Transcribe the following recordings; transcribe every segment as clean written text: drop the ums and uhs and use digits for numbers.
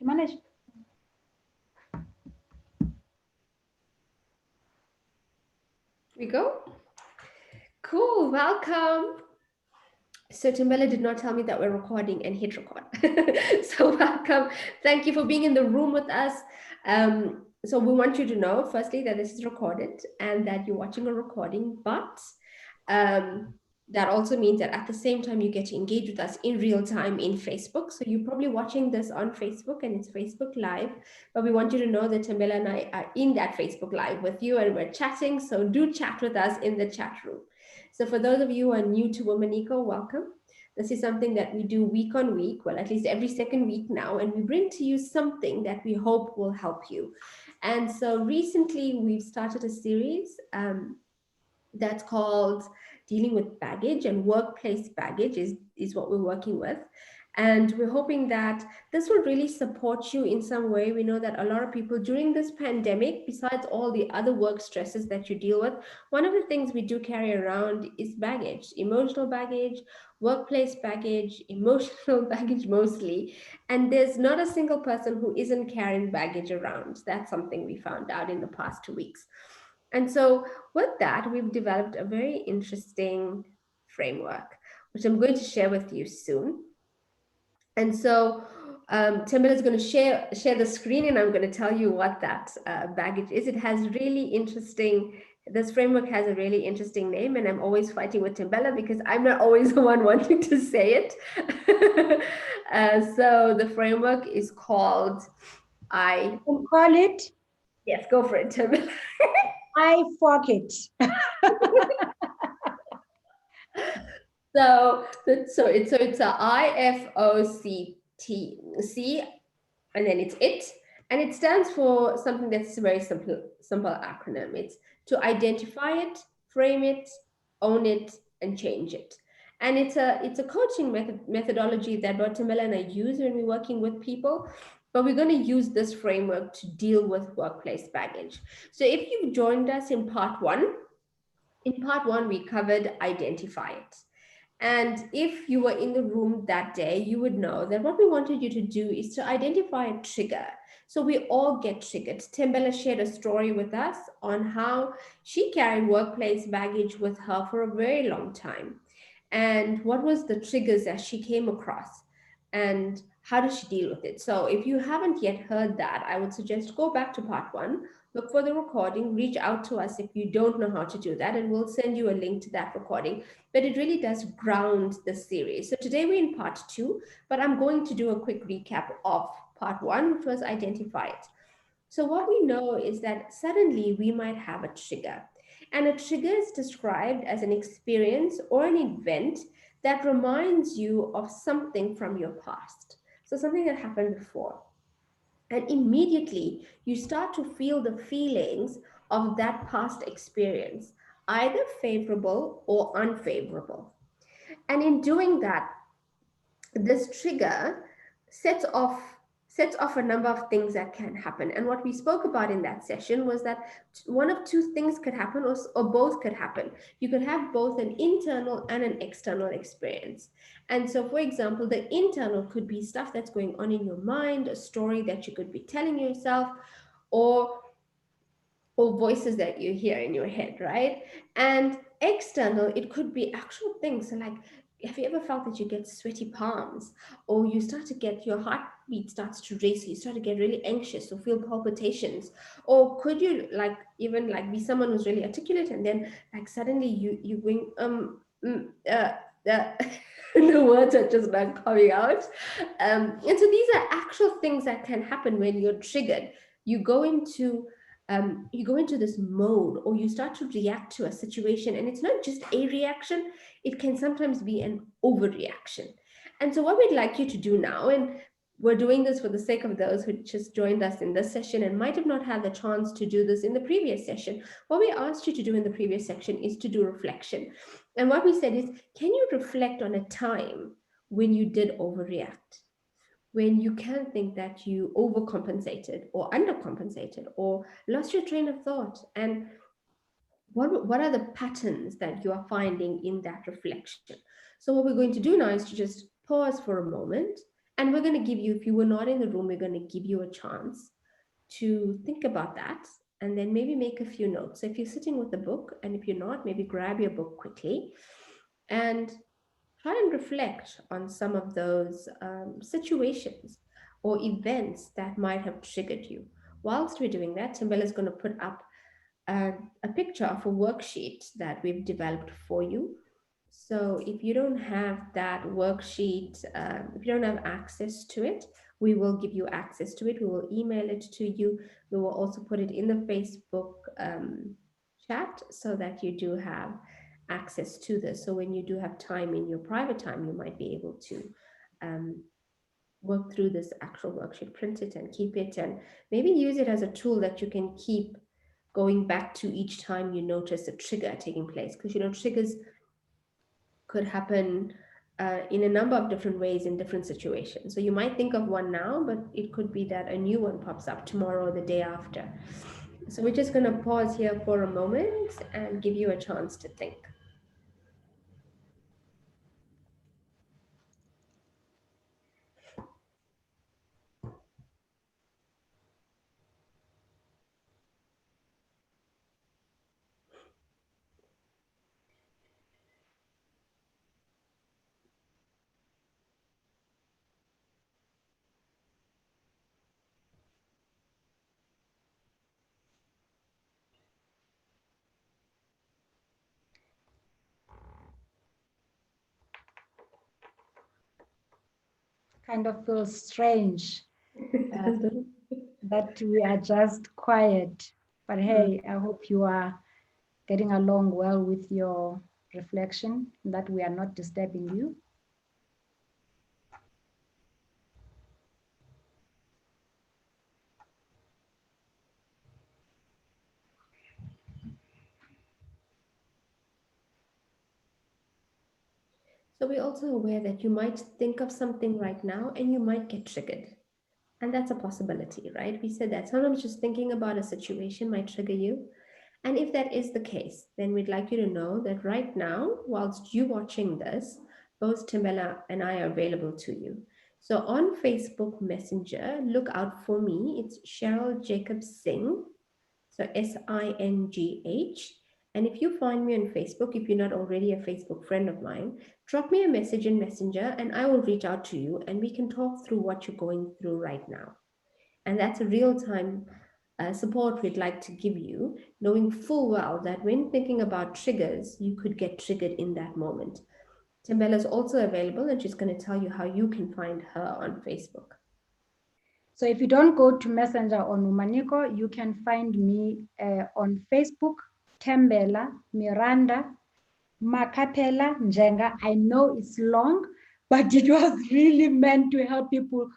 manage. We go. Cool. Welcome. So Timbella did not tell me that we're recording and hit record. So welcome. Thank you for being in the room with us. So we want you to know, firstly, that this is recorded and that you're watching a recording, but um, that also means that at the same time you get to engage with us in real time in Facebook. So you're probably watching this on Facebook and it's Facebook Live, but we want you to know that Timbella and I are in that Facebook Live with you and we're chatting. So do chat with us in the chat room. So for those of you who are new to Womanico, welcome. This is something that we do week on week, well, at least every second week now, and we bring to you something that we hope will help you. And so recently we've started a series that's called Dealing with Baggage, and workplace baggage is what we're working with. And we're hoping that this will really support you in some way. We know that a lot of people during this pandemic, besides all the other work stresses that you deal with, one of the things we do carry around is baggage, emotional baggage, workplace baggage, emotional baggage mostly. And there's not a single person who isn't carrying baggage around. That's something we found out in the past 2 weeks. And so, with that, we've developed a very interesting framework, which I'm going to share with you soon. And so, Timber is going to share the screen, and I'm going to tell you what that baggage is. It has really interesting. This framework has a really interesting name, and I'm always fighting with Timbella because I'm not always the one wanting to say it. So the framework is called I. You can call it Yes, go for it, Timbella. I forget. So it's a IFOCT and then it's it, and it stands for something that's a very simple acronym. It's to identify it, frame it, own it, and change it. And it's a coaching methodology that Guatemala and I use when we're working with people. But we're going to use this framework to deal with workplace baggage. So if you've joined us in part one, we covered identify it. And if you were in the room that day, you would know that what we wanted you to do is to identify a trigger. So we all get triggered. Timbella shared a story with us on how she carried workplace baggage with her for a very long time. And what was the triggers that she came across? And how does she deal with it? So if you haven't yet heard that, I would suggest go back to part one, look for the recording, reach out to us if you don't know how to do that, and we'll send you a link to that recording. But it really does ground the series. So today we're in part two, but I'm going to do a quick recap of part one, which was identify it. So what we know is that suddenly we might have a trigger. And a trigger is described as an experience or an event that reminds you of something from your past. So something that happened before. And immediately you start to feel the feelings of that past experience, either favorable or unfavorable. And in doing that, this trigger sets off sets off a number of things that can happen. And what we spoke about in that session was that one of two things could happen, or both could happen. You could have both an internal and an external experience. And so, for example, the internal could be stuff that's going on in your mind, a story that you could be telling yourself, or voices that you hear in your head, right? And external, it could be actual things. So like, have you ever felt that you get sweaty palms, or you start to get your heartbeat starts to race, you start to get really anxious or feel palpitations? Or could you like even like be someone who's really articulate and then like suddenly you going the words are just not coming out. And so these are actual things that can happen when you're triggered. You go into this mode, or you start to react to a situation, and it's not just a reaction, it can sometimes be an overreaction. And so what we'd like you to do now, and we're doing this for the sake of those who just joined us in this session and might have not had the chance to do this in the previous session, what we asked you to do in the previous section is to do reflection. And what we said is, can you reflect on a time when you did overreact, when you can think that you overcompensated or undercompensated or lost your train of thought? And what are the patterns that you are finding in that reflection? So what we're going to do now is to just pause for a moment And we're going to give you, if you were not in the room, we're going to give you a chance to think about that and then maybe make a few notes. So if you're sitting with the book, and if you're not, maybe grab your book quickly and try and reflect on some of those situations or events that might have triggered you. Whilst we're doing that, Timbella is going to put up a picture of a worksheet that we've developed for you. So if you don't have that worksheet, if you don't have access to it, we will give you access to it. We will email it to you. We will also put it in the Facebook chat so that you do have access to this. So when you do have time in your private time, you might be able to um, work through this actual worksheet, print it and keep it, and maybe use it as a tool that you can keep going back to each time you notice a trigger taking place. Because, triggers could happen in a number of different ways in different situations. So you might think of one now, but it could be that a new one pops up tomorrow or the day after. So we're just going to pause here for a moment and give you a chance to think. Kind of feels strange that we are just quiet. But hey, I hope you are getting along well with your reflection, that we are not disturbing you. So we're also aware that you might think of something right now and you might get triggered. And that's a possibility, right? We said that sometimes just thinking about a situation might trigger you. And if that is the case, then we'd like you to know that right now, whilst you're watching this, both Timbella and I are available to you. So on Facebook Messenger, look out for me. It's Cheryl Jacob Singh. So Singh. And if you find me on Facebook, if you're not already a Facebook friend of mine, drop me a message in Messenger and I will reach out to you and we can talk through what you're going through right now. And that's a real time support we'd like to give you, knowing full well that when thinking about triggers, you could get triggered in that moment. Timbella is also available and she's going to tell you how you can find her on Facebook. So if you don't go to Messenger or Numaniko, you can find me on Facebook, Tembela Miranda Makapela Njenga. I know it's long, but it was really meant to help people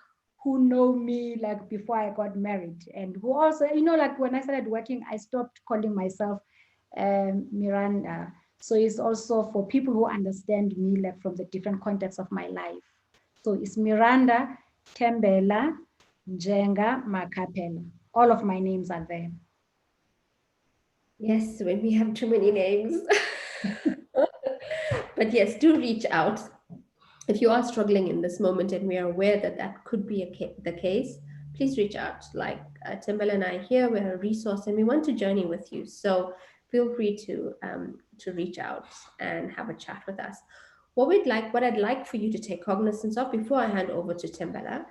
who know me like before I got married, and who also, like when I started working, I stopped calling myself Miranda. So it's also for people who understand me like from the different contexts of my life. So it's Miranda Tembela Njenga Makapela. All of my names are there. Yes, when we have too many names. But yes, do reach out. If you are struggling in this moment and we are aware that that could be the case, please reach out. Like Timbella and I here, we're a resource and we want to journey with you. So feel free to reach out and have a chat with us. What I'd like for you to take cognizance of before I hand over to Timbella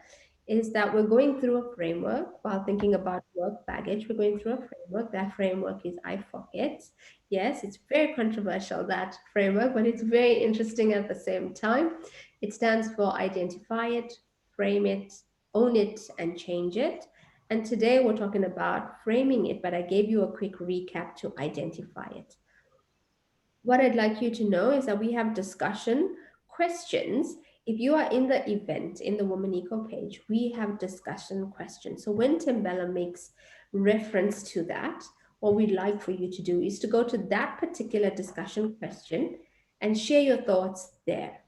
is that we're going through a framework while thinking about work baggage. We're going through a framework. That framework is I Forget. Yes, it's very controversial, that framework, but it's very interesting at the same time. It stands for identify it, frame it, own it, and change it. And today we're talking about framing it, but I gave you a quick recap to identify it. What I'd like you to know is that we have discussion questions. If you are in the event, in the Woman Eco page, we have discussion questions. So when Timbella makes reference to that, what we'd like for you to do is to go to that particular discussion question and share your thoughts there.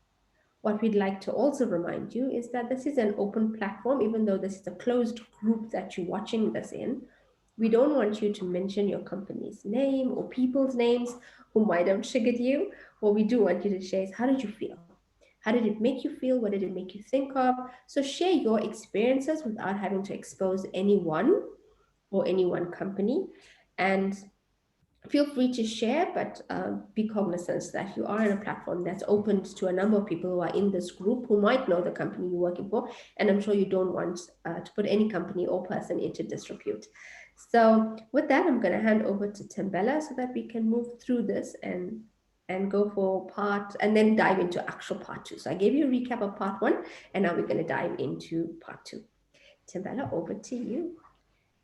What we'd like to also remind you is that this is an open platform, even though this is a closed group that you're watching this in. We don't want you to mention your company's name or people's names who might have triggered you. What we do want you to share is, how did you feel? How did it make you feel? What did it make you think of? So share your experiences without having to expose anyone or any one company. And feel free to share, but be cognizant that you are in a platform that's open to a number of people who are in this group who might know the company you're working for. And I'm sure you don't want to put any company or person into disrepute. So with that, I'm going to hand over to Tembella so that we can move through this and go for part, and then dive into actual part 2. So I gave you a recap of part 1, and now we're going to dive into part 2. Tembella, over to you.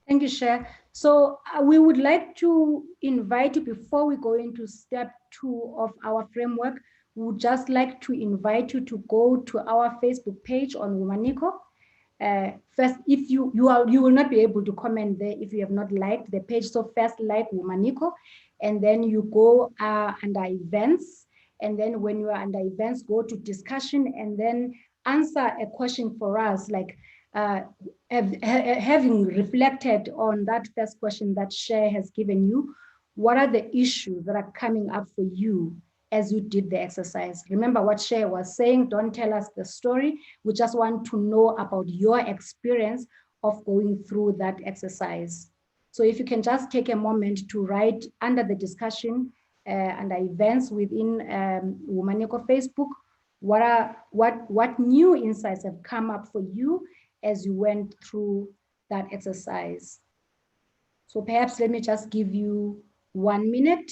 Thank you, Cher. So we would like to invite you, before we go into step 2 of our framework, we would just like to invite you to go to our Facebook page on Womaniko. First, if you will not be able to comment there if you have not liked the page. So first, like Womaniko, and then you go under events. And then when you are under events, go to discussion and then answer a question for us, like having reflected on that first question that Cher has given you. What are the issues that are coming up for you as you did the exercise? Remember what Cher was saying, don't tell us the story. We just want to know about your experience of going through that exercise. So if you can just take a moment to write under the discussion, under events within Womaniko Facebook, what new insights have come up for you as you went through that exercise. So perhaps let me just give you 1 minute.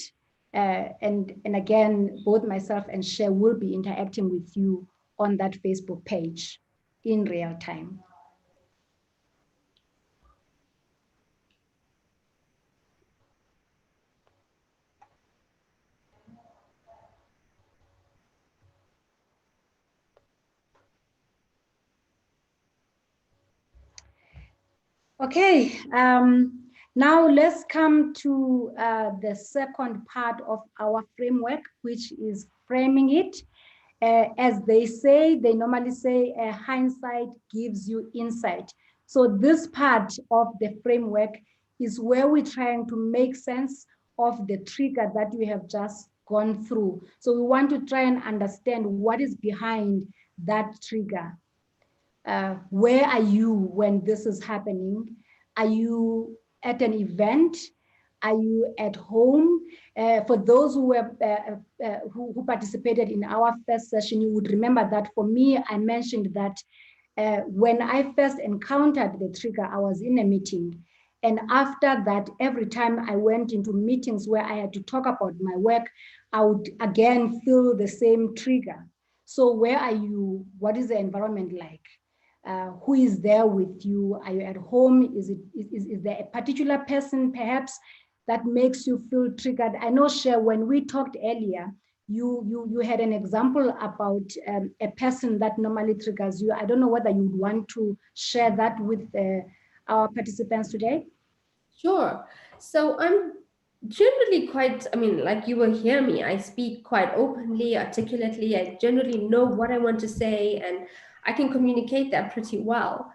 And again, both myself and Cher will be interacting with you on that Facebook page in real time. Okay, now let's come to the second part of our framework, which is framing it. As they normally say, hindsight gives you insight. So this part of the framework is where we're trying to make sense of the trigger that we have just gone through. So we want to try and understand what is behind that trigger. Where are you when this is happening? Are you at an event? Are you at home? For those who were who participated in our first session, you would remember that for me, I mentioned that when I first encountered the trigger, I was in a meeting. And after that, every time I went into meetings where I had to talk about my work, I would again feel the same trigger. So where are you? What is the environment like? Who is there with you? Are you at home? Is there a particular person perhaps that makes you feel triggered? I know, Cher, when we talked earlier, you had an example about a person that normally triggers you. I don't know whether you would want to share that with our participants today. Sure. So I'm generally quite, I mean, like you will hear me, I speak quite openly, articulately. I generally know what I want to say, and I can communicate that pretty well.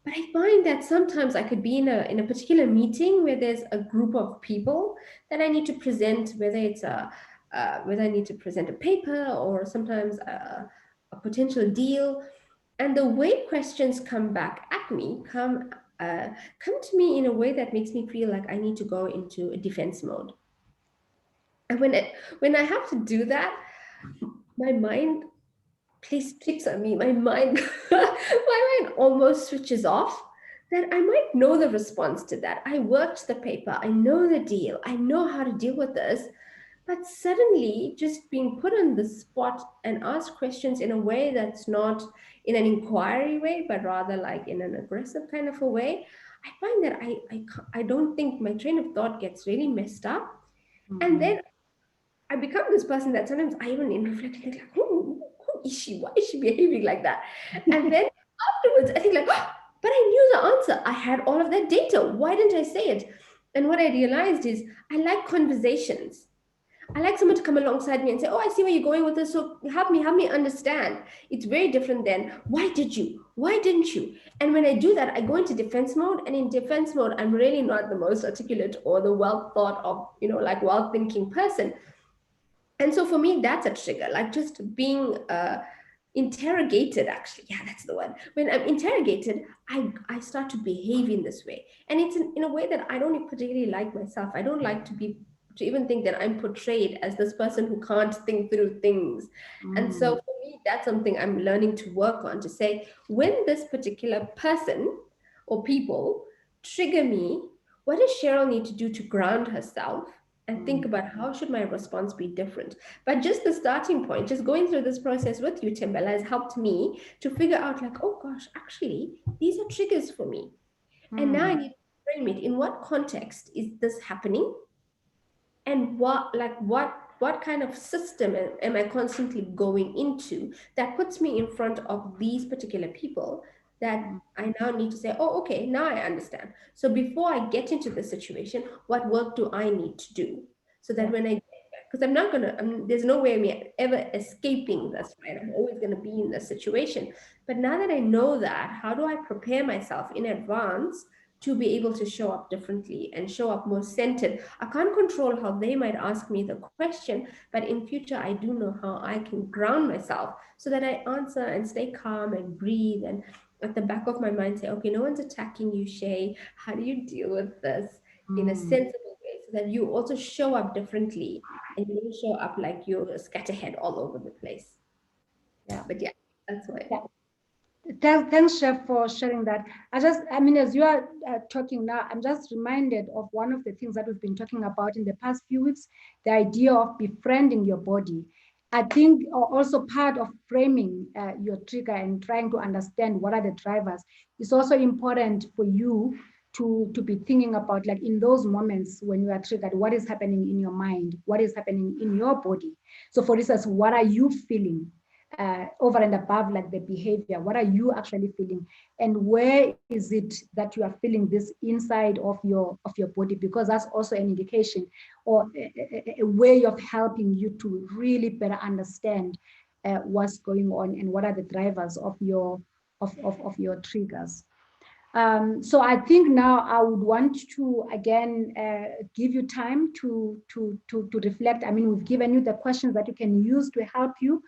But I find that sometimes I could be in a particular meeting where there's a group of people that I need to present, whether it's whether I need to present a paper or sometimes a potential deal, and the way questions come back at me come to me in a way that makes me feel like I need to go into a defense mode. And when I have to do that, my mind plays tricks on me. My mind, my mind almost switches off. That I might know the response to that. I worked the paper. I know the deal. I know how to deal with this. But suddenly, just being put on the spot and asked questions in a way that's not in an inquiry way, but rather like in an aggressive kind of a way, I find that I don't think my train of thought gets really messed up. And then I become this person that sometimes I even in reflecting like, who is she? Why is she behaving like that? And then afterwards, I think like, oh, but I knew the answer. I had all of that data. Why didn't I say it? And what I realized is I like conversations. I like someone to come alongside me and say, oh, I see where you're going with this. So help me understand. It's very different than, why did you? Why didn't you? And when I do that, I go into defense mode. And in defense mode, I'm really not the most articulate or the well thought of, like well thinking person. And so for me, that's a trigger, like just being interrogated, actually, yeah, that's the word. When I'm interrogated, I start to behave in this way, and it's in a way that I don't particularly like myself. I don't like to even think that I'm portrayed as this person who can't think through things. And so Mm. for me, that's something I'm learning to work on, to say, when this particular person or people trigger me, what does Cheryl need to do to ground herself and think Mm. about how should my response be different? But just the starting point, just going through this process with you, Timbela, has helped me to figure out, like, oh gosh, actually, these are triggers for me. And now I Mm. need to frame it. In what context is this happening? And what kind of system am I constantly going into that puts me in front of these particular people, that Mm. I now need to say, oh, okay, now I understand. So before I get into the situation, what work do I need to do, so that Yeah. when I get back, because I'm not gonna, there's no way I'm ever escaping this, right? I'm always gonna be in this situation. But now that I know that, how do I prepare myself in advance to be able to show up differently and show up more centered? I can't control how they might ask me the question, but in future, I do know how I can ground myself so that I answer and stay calm and breathe. And at the back of my mind, say, okay, no one's attacking you, Shay. How do you deal with this in a Mm. sensible way so that you also show up differently and you don't show up like you're a scatterhead all over the place? Yeah. But yeah, that's why. Yeah. Thanks, Chef, for sharing that. I mean, as you are talking now, I'm just reminded of one of the things that we've been talking about in the past few weeks, the idea of befriending your body. I think also part of framing your trigger and trying to understand what are the drivers is also important for you to be thinking about, like, in those moments when you are triggered, what is happening in your mind, what is happening in your body. So for instance, what are you feeling? Over and above, like, the behavior, what are you actually feeling, and where is it that you are feeling this inside of your body, because that's also an indication or a way of helping you to really better understand what's going on and what are the drivers of your triggers. So I think now I would want to again give you time to reflect. I mean, we've given you the questions that you can use to help you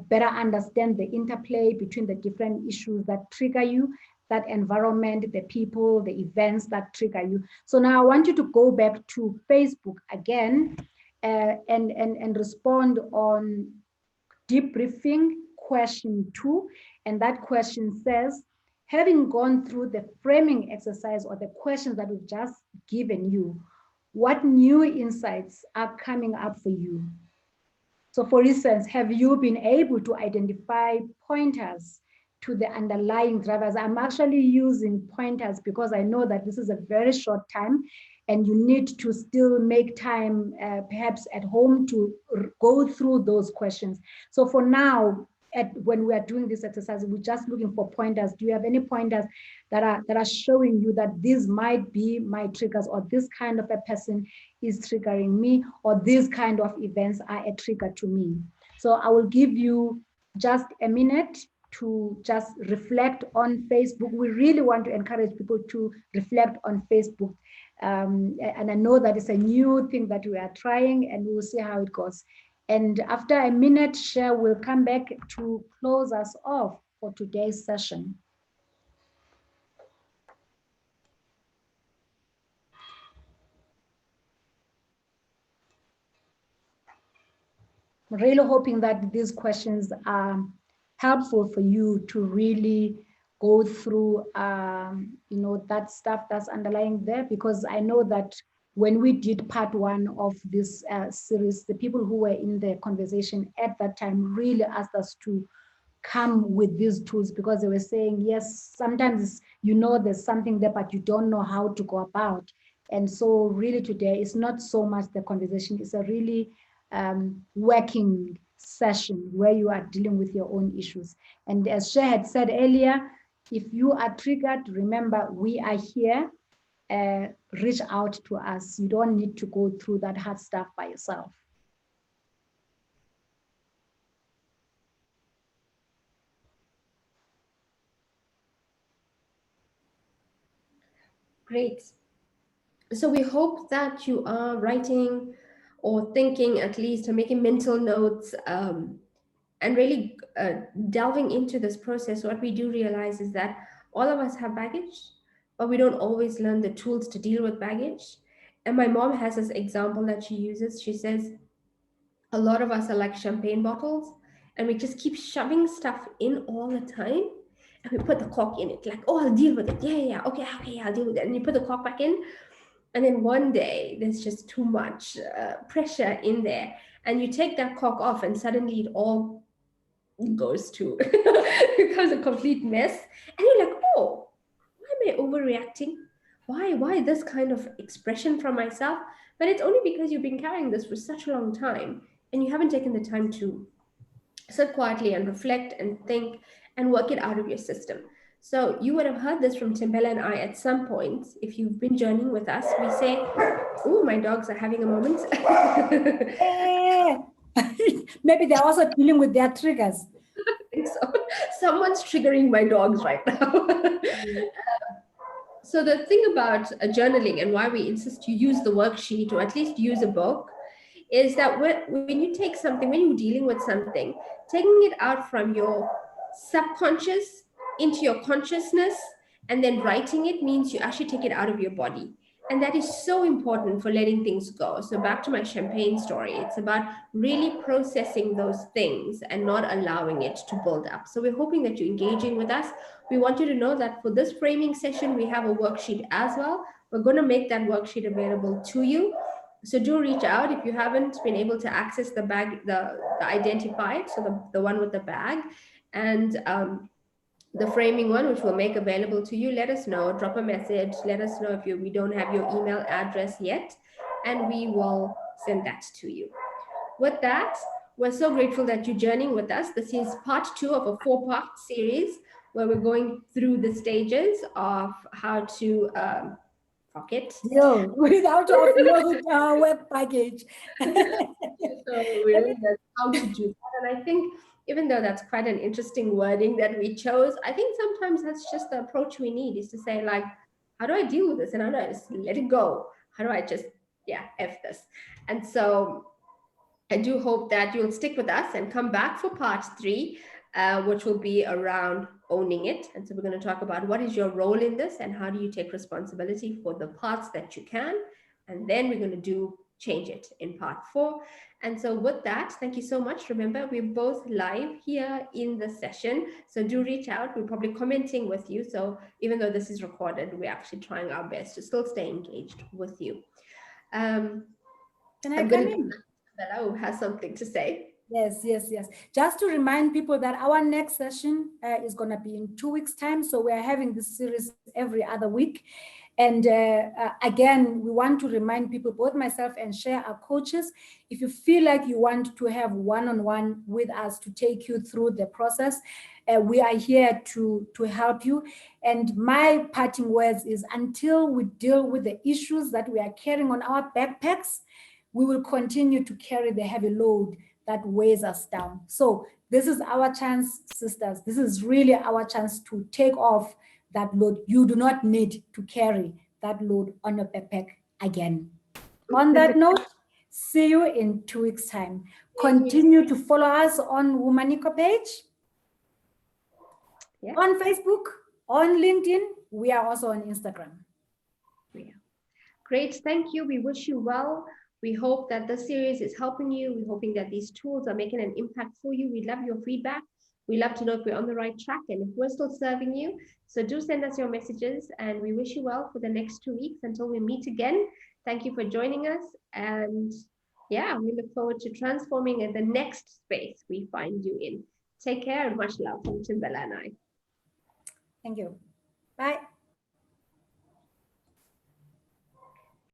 better understand the interplay between the different issues that trigger you, that environment, the people, the events that trigger you. So now I want you to go back to Facebook again and respond on debriefing question 2. And that question says, having gone through the framing exercise or the questions that we've just given you, what new insights are coming up for you? So for instance, have you been able to identify pointers to the underlying drivers? I'm actually using pointers because I know that this is a very short time and you need to still make time perhaps at home to go through those questions. So for now, when we are doing this exercise, we're just looking for pointers. Do you have any pointers that are showing you that these might be my triggers, or this kind of a person is triggering me, or these kind of events are a trigger to me? So I will give you just a minute to just reflect on Facebook. We really want to encourage people to reflect on Facebook. And I know that it's a new thing that we are trying, and we'll see how it goes. And after a minute, Cher will come back to close us off for today's session. I'm really hoping that these questions are helpful for you to really go through, that stuff that's underlying there, because I know that when we did part 1 of this series, the people who were in the conversation at that time really asked us to come with these tools, because they were saying, yes, sometimes there's something there, but you don't know how to go about. And so really today, it's not so much the conversation, it's a really working session where you are dealing with your own issues. And as Shay had said earlier, if you are triggered, remember, we are here. Reach out to us. You don't need to go through that hard stuff by yourself. Great. So we hope that you are writing or thinking, at least, or making mental notes, and really delving into this process, what we do realize is that all of us have baggage, but we don't always learn the tools to deal with baggage. And my mom has this example that she uses. She says, a lot of us are like champagne bottles, and we just keep shoving stuff in all the time. And we put the cork in it, like, oh, I'll deal with it. Yeah, okay, I'll deal with it. And you put the cork back in. And then one day there's just too much pressure in there. And you take that cork off, and suddenly it all goes to, becomes a complete mess. And you're like, oh, why am I overreacting? Why this kind of expression from myself? But it's only because you've been carrying this for such a long time, and you haven't taken the time to sit quietly and reflect and think and work it out of your system. So you would have heard this from Timbela and I at some point. If you've been journeying with us, we say, oh, my dogs are having a moment. Maybe they're also dealing with their triggers. I think so. Someone's triggering my dogs right now. So the thing about journaling, and why we insist you use the worksheet or at least use a book, is that when you take something, when you're dealing with something, taking it out from your subconscious into your consciousness and then writing it means you actually take it out of your body. And that is so important for letting things go. So back to my champagne story, it's about really processing those things and not allowing it to build up. So we're hoping that you're engaging with us. We want you to know that for this framing session, we have a worksheet as well. We're going to make that worksheet available to you. So do reach out if you haven't been able to access the bag, the identified, so the one with the bag, and the framing one, which we'll make available to you. Let us know, drop a message, let us know if we don't have your email address yet, and we will send that to you. With that, we're so grateful that you're journeying with us. This is part 2 of a 4-part series where we're going through the stages of how to pocket. No, without offloading our web package. So we really learned how to do that. And I think even though that's quite an interesting wording that we chose, I think sometimes that's just the approach we need, is to say, like, how do I deal with this? And how do I just let it go? How do I just, F this? And so I do hope that you'll stick with us and come back for part 3, which will be around owning it. And so we're going to talk about what is your role in this and how do you take responsibility for the parts that you can. And then we're going to change it in part 4. And so with that, thank you so much. Remember, we're both live here in the session. So do reach out. We're probably commenting with you. So even though this is recorded, we're actually trying our best to still stay engaged with you. Can I come in? Bella, who has something to say. Yes. Just to remind people that our next session is going to be in 2 weeks' time. So we are having this series every other week. And again, we want to remind people, both myself and Share, our coaches, if you feel like you want to have one-on-one with us to take you through the process, we are here to help you. And my parting words is, until we deal with the issues that we are carrying on our backpacks, we will continue to carry the heavy load that weighs us down. So this is our chance, sisters. This is really our chance to take off that load. You do not need to carry that load on your backpack again. On that note, see you in 2 weeks' time. Continue to follow us on Womaniko page, on Facebook, on LinkedIn. We are also on Instagram. Great, thank you. We wish you well. We hope that this series is helping you. We're hoping that these tools are making an impact for you. We'd love your feedback. We love to know if we're on the right track and if we're still serving you. So do send us your messages, and we wish you well for the next 2 weeks until we meet again. Thank you for joining us. And we look forward to transforming in the next space we find you in. Take care and much love from Timbela and I. Thank you. Bye.